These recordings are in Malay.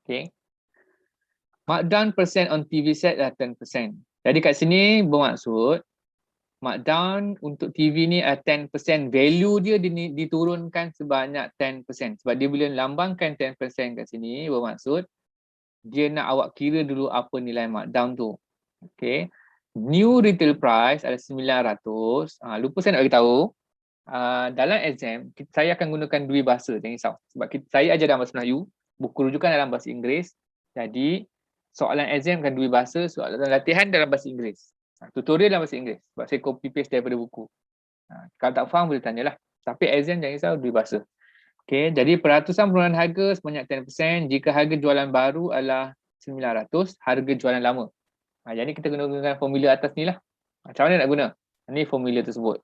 Okay. Markdown percent on TV set adalah 10%. Jadi kat sini bermaksud markdown untuk TV ni 10%, value dia diturunkan sebanyak 10%. Sebab dia bila lambangkan 10% kat sini bermaksud dia nak awak kira dulu apa nilai markdown tu. Okay. New retail price adalah 900. Lupa saya nak beritahu. Dalam exam, saya akan gunakan dua bahasa, jangan risau. Sebab saya ajar dalam bahasa Melayu, buku rujukan dalam bahasa Inggeris. Jadi, soalan exam akan dua bahasa, soalan latihan dalam bahasa Inggeris. Tutorial dalam bahasa Inggeris. Sebab saya copy paste daripada buku. Kalau tak faham boleh tanyalah. Tapi exam jangan risau, dua bahasa. Okay, jadi peratusan penurunan harga sebanyak 10%. Jika harga jualan baru adalah 900, harga jualan lama. Jadi kita gunakan formula atas ni lah. Macam mana nak guna? Ini formula tersebut.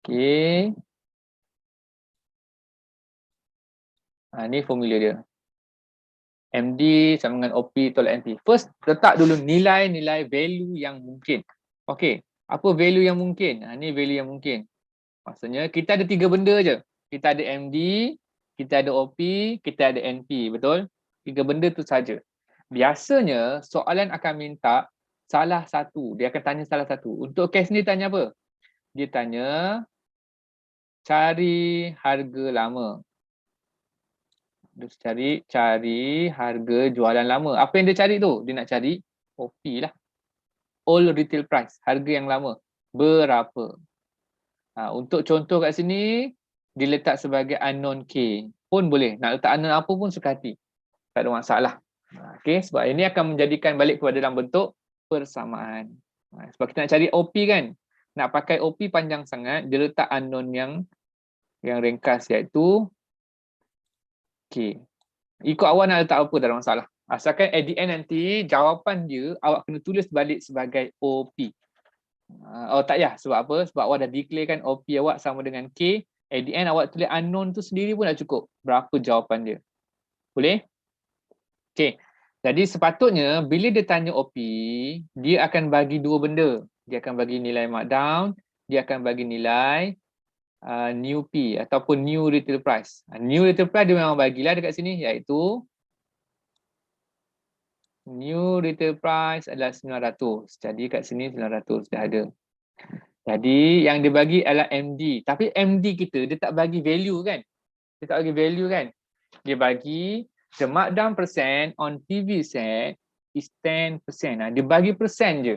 Okay. Ni formula dia. MD sama dengan OP tolak NP. First, letak dulu nilai-nilai value yang mungkin. Okay. Apa value yang mungkin? Ni value yang mungkin. Maksudnya kita ada 3 benda je. Kita ada MD, kita ada OP, kita ada NP. Betul? 3 benda tu saja. Biasanya soalan akan minta salah satu. Dia akan tanya salah satu. Untuk kes ni tanya apa? Dia tanya cari harga lama. Dia cari harga jualan lama. Apa yang dia cari tu? Dia nak cari OP lah. All retail price. Harga yang lama. Berapa? Untuk contoh kat sini, diletak sebagai unknown K. Pun boleh. Nak letak unknown apa pun suka hati. Tak ada masalah. Okay, sebab ini akan menjadikan balik kepada dalam bentuk persamaan. Sebab kita nak cari OP kan. Nak pakai OP panjang sangat, dia letak unknown yang ringkas iaitu K. Ikut awak nak letak apa, tak ada masalah. Asalkan at the end nanti jawapan dia awak kena tulis balik sebagai OP. Tak payah. Sebab apa? Sebab awak dah declare kan OP awak sama dengan K. At the end awak tulis unknown tu sendiri pun dah cukup. Berapa jawapan dia. Boleh? Okay. Jadi sepatutnya bila dia tanya OP, dia akan bagi dua benda. Dia akan bagi nilai markdown, dia akan bagi nilai new P ataupun new retail price. New retail price dia memang bagilah dekat sini iaitu new retail price adalah 900. Jadi kat sini 900 dah ada. Jadi yang dia bagi adalah MD. Tapi MD kita dia tak bagi value kan? Dia tak bagi value kan? Dia bagi the markdown percent on TV set is 10%. Dia bagi persen je.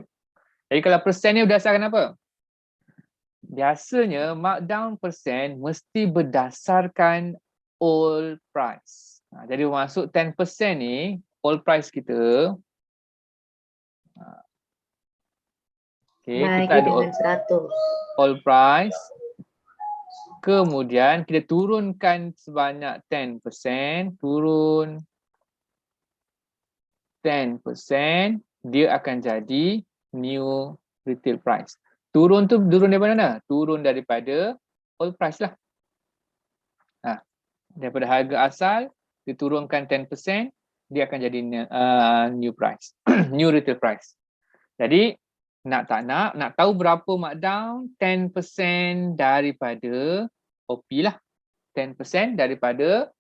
Jadi kalau persen ni berdasarkan apa? Biasanya markdown persen mesti berdasarkan all price. Jadi masuk 10% ni all price kita. Okay, kita ada all price. Kemudian kita turunkan sebanyak 10%, turun 10%, dia akan jadi new retail price. Turun tu turun daripada mana? Turun daripada all price lah. Daripada harga asal, diturunkan 10%, dia akan jadi new price, new retail price. Jadi, nak tahu berapa markdown? 10% daripada OP lah. 10% daripada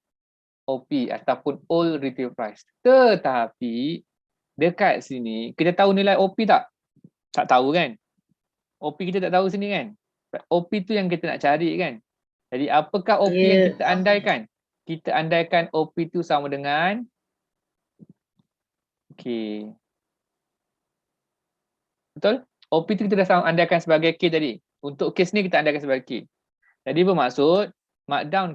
OP ataupun all retail price. Tetapi, dekat sini, kita tahu nilai OP tak? Tak tahu kan? OP kita tak tahu sini kan? OP tu yang kita nak cari kan? Jadi, apakah OP yang kita andaikan? Kita andaikan OP tu sama dengan K. Betul? OP tu kita dah andaikan sebagai K tadi. Untuk kes ni kita andaikan sebagai K. Jadi bermaksud markdown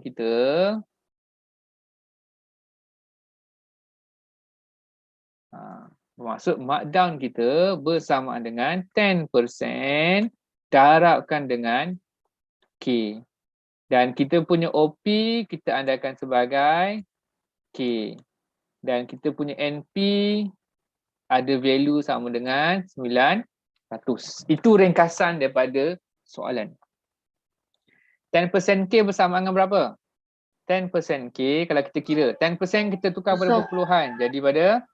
kita bersamaan dengan 10% darabkan dengan K. Dan kita punya OP kita andaikan sebagai K. Dan kita punya NP ada value sama dengan 900. Itu ringkasan daripada soalan. 10% K bersamaan dengan berapa? 10% K kalau kita kira. 10% kita tukar pada perpuluhan. Jadi pada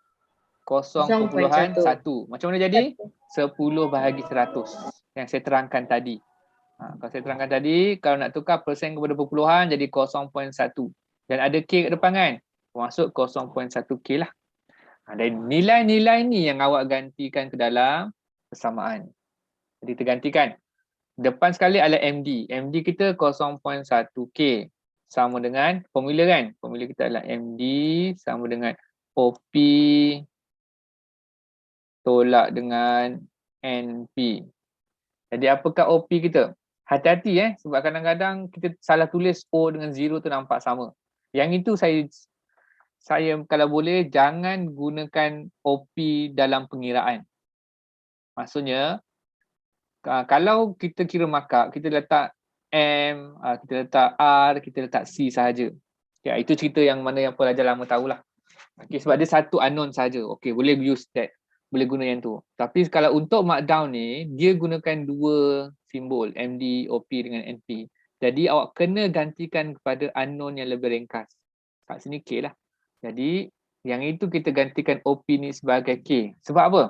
0.1. Macam mana jadi? 10 bahagi 100. Yang saya terangkan tadi. Kalau saya terangkan tadi, kalau nak tukar persen kepada perpuluhan jadi 0.1. Dan ada K kat depan kan? Masuk 0.1K lah. Dan nilai-nilai ni yang awak gantikan ke dalam persamaan. Jadi tergantikan. Depan sekali adalah MD. MD kita 0.1K. Sama dengan formula kan? Formula kita adalah MD sama dengan OP tolak dengan NP. Jadi apakah OP kita? Hati-hati sebab kadang-kadang kita salah tulis O dengan 0 tu nampak sama. Yang itu saya kalau boleh jangan gunakan OP dalam pengiraan. Maksudnya kalau kita kira markup, kita letak M, kita letak R, kita letak C sahaja. Ya, itu cerita yang mana yang pelajar lama tahulah. Okay, sebab dia satu unknown saja. Okay, boleh use that. Boleh guna yang tu. Tapi kalau untuk markdown ni, dia gunakan dua simbol, MD, OP dengan NP. Jadi awak kena gantikan kepada unknown yang lebih ringkas. Kat sini K lah. Jadi yang itu kita gantikan OP ni sebagai K. Sebab apa?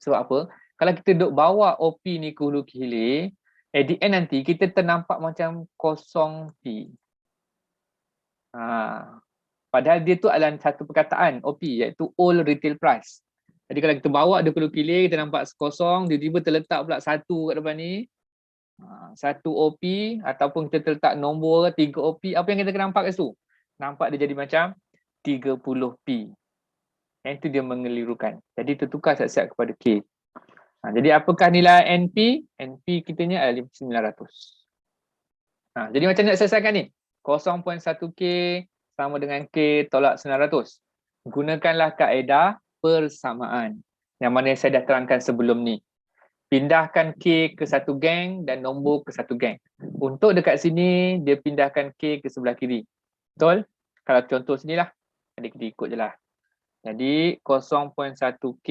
Sebab apa? Kalau kita duk bawa OP ni ke hulu ke hilir, at the end nanti kita ternampak macam kosong P. Padahal dia tu adalah satu perkataan OP iaitu all retail price. Jadi kalau kita bawa dia ke hulu ke hilir, kita nampak kosong, tiba-tiba terletak pula satu kat depan ni. Satu OP ataupun kita letak nombor 3 OP, apa yang kita akan nampak kat situ? Nampak dia jadi macam 30P. Yang itu dia mengelirukan. Jadi tertukar siap-siap kepada K. Jadi apakah nilai NP? NP kitanya adalah 900. Jadi macam nak selesaikan ni? 0.1K sama dengan K tolak 900. Gunakanlah kaedah persamaan. Yang mana saya dah terangkan sebelum ni. Pindahkan K ke satu geng dan nombor ke satu geng. Untuk dekat sini, dia pindahkan K ke sebelah kiri. Betul? Kalau contoh sinilah. Jadi kita ikut je lah. Jadi 0.1K,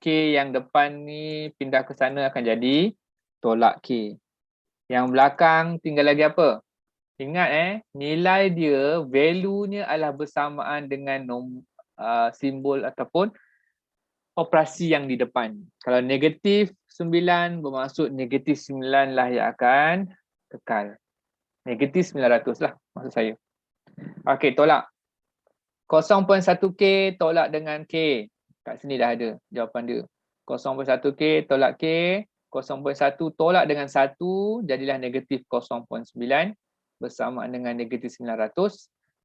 K yang depan ni pindah ke sana akan jadi tolak K. Yang belakang tinggal lagi apa? Ingat nilai dia, value-nya adalah bersamaan dengan simbol ataupun operasi yang di depan. Kalau negatif 9 bermaksud negatif 9 lah yang akan kekal. Negatif 900 lah maksud saya. Okey, tolak. 0.1K tolak dengan K. Kat sini dah ada jawapan dia. 0.1K tolak K. 0.1 tolak dengan 1 jadilah negatif 0.9 bersamaan dengan negatif 900.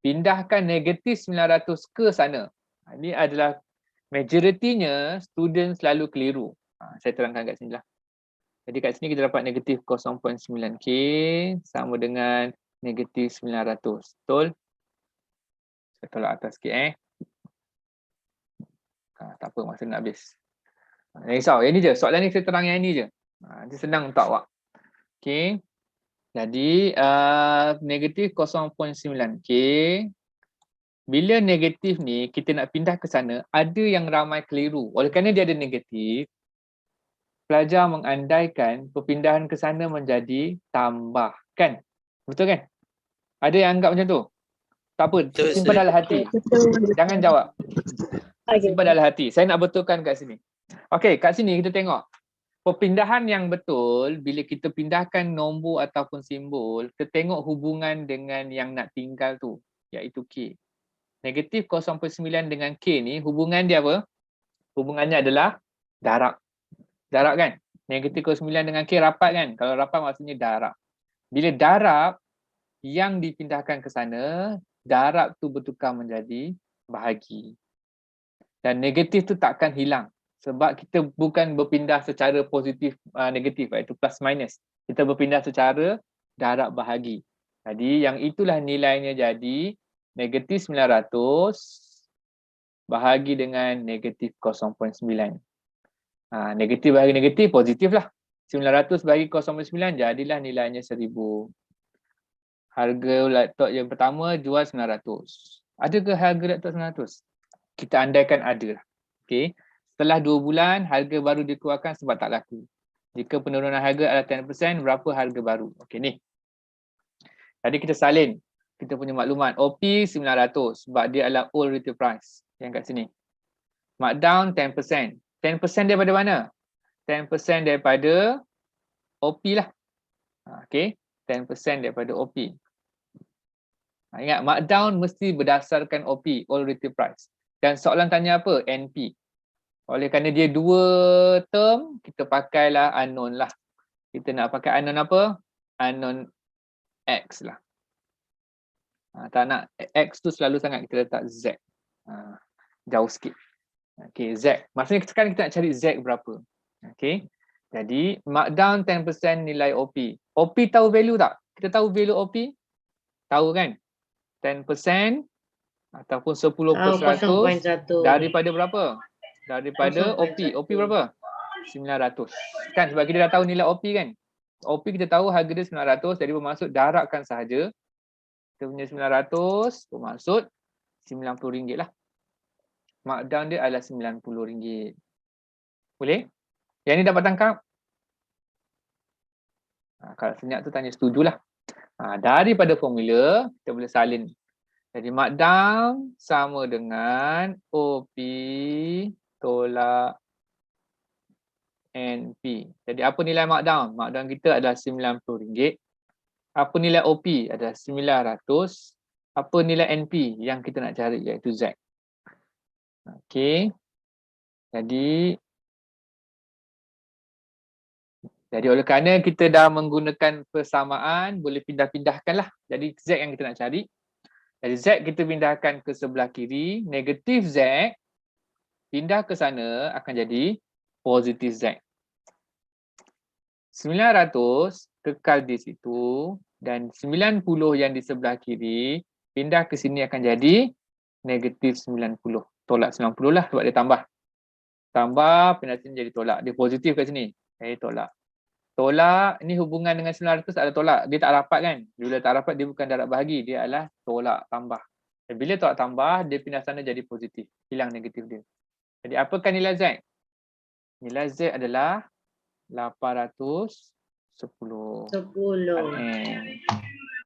Pindahkan negatif 900 ke sana. Ini adalah majoritinya student selalu keliru. Saya terangkan kat sini lah. Jadi kat sini kita dapat negatif 0.9K sama dengan negatif 900. Betul? Saya tolak atas sikit tak apa, masa nak habis. Jangan risau, yang ni je. Soalan ni saya terang yang ni je. Dia senang untuk awak. Okay. Jadi negatif 0.9K. Bila negatif ni kita nak pindah ke sana, ada yang ramai keliru. Oleh kerana dia ada negatif, pelajar mengandaikan perpindahan ke sana menjadi tambahkan. Betul kan? Ada yang anggap macam tu? Tak apa, simpan dalam hati. Jangan jawab. Simpan dalam hati. Saya nak betulkan kat sini. Okey, kat sini kita tengok. Perpindahan yang betul, bila kita pindahkan nombor ataupun simbol, kita tengok hubungan dengan yang nak tinggal tu, iaitu K. Negatif 0.9 dengan K ni, hubungan dia apa? Hubungannya adalah darab. Darab kan? Negatif 0.9 dengan K rapat kan? Kalau rapat maksudnya darab. Bila darab, yang dipindahkan ke sana, darab tu bertukar menjadi bahagi. Dan negatif tu takkan hilang. Sebab kita bukan berpindah secara positif negatif, iaitu plus minus. Kita berpindah secara darab bahagi. Jadi yang itulah nilainya jadi negatif 900 bahagi dengan negatif 0.9. Negatif bahagi negatif, positif lah. 900 bahagi 0.9 jadilah nilainya 1000. Harga laptop yang pertama jual 900. Adakah harga laptop 900? Kita andaikan ada. Okay. Setelah 2 bulan, harga baru dikeluarkan sebab tak laku. Jika penurunan harga adalah 10%, berapa harga baru? Okey ni. Tadi kita salin. Kita punya maklumat. OP 900 sebab dia adalah all retail price. Yang kat sini. Markdown 10%. 10% daripada mana? 10% daripada OP lah. Okey. 10% daripada OP. Ingat, markdown mesti berdasarkan OP, all retail price. Dan soalan tanya apa? NP. Oleh kerana dia 2 term, kita pakailah unknown lah. Kita nak pakai unknown apa? Unknown X lah. Tak nak X tu selalu sangat, kita letak Z. Jauh sikit. Okay, Z. Maksudnya sekarang kita nak cari Z berapa. Okay. Jadi, markdown 10% nilai OP. OP tahu value tak? Kita tahu value OP? Tahu kan? 10% ataupun 10% daripada berapa? Daripada OP. OP berapa? 900. Kan sebab kita dah tahu nilai OP kan? OP kita tahu harga dia 900, jadi bermaksud darabkan sahaja. Kita punya 900 bermaksud RM90 lah. Markdown dia adalah RM90. Boleh? Yang ni dapat tangkap? Kalau senyap tu tanya setujulah. Daripada formula, kita boleh salin. Jadi markdown sama dengan OP tolak NP. Jadi apa nilai markdown? Markdown kita adalah RM90. Apa nilai OP? Adalah 900. Apa nilai NP yang kita nak cari, iaitu Z. Okey. Jadi oleh kerana kita dah menggunakan persamaan, boleh pindah-pindahkanlah. Jadi Z yang kita nak cari. Jadi Z kita pindahkan ke sebelah kiri, negatif Z pindah ke sana akan jadi positif Z. 900 kekal di situ dan 90 yang di sebelah kiri pindah ke sini akan jadi negatif 90. Tolak 90 lah sebab dia tambah. Tambah pindah sini jadi tolak. Dia positif kat sini. Tolak. Tolak ni hubungan dengan 900 ada tolak. Dia tak rapat kan? Bila tak rapat dia bukan darab bahagi, dia adalah tolak tambah. Dan bila tolak tambah dia pindah sana jadi positif. Hilang negatif dia. Jadi apakah nilai Z? Nilai Z adalah 810. 10.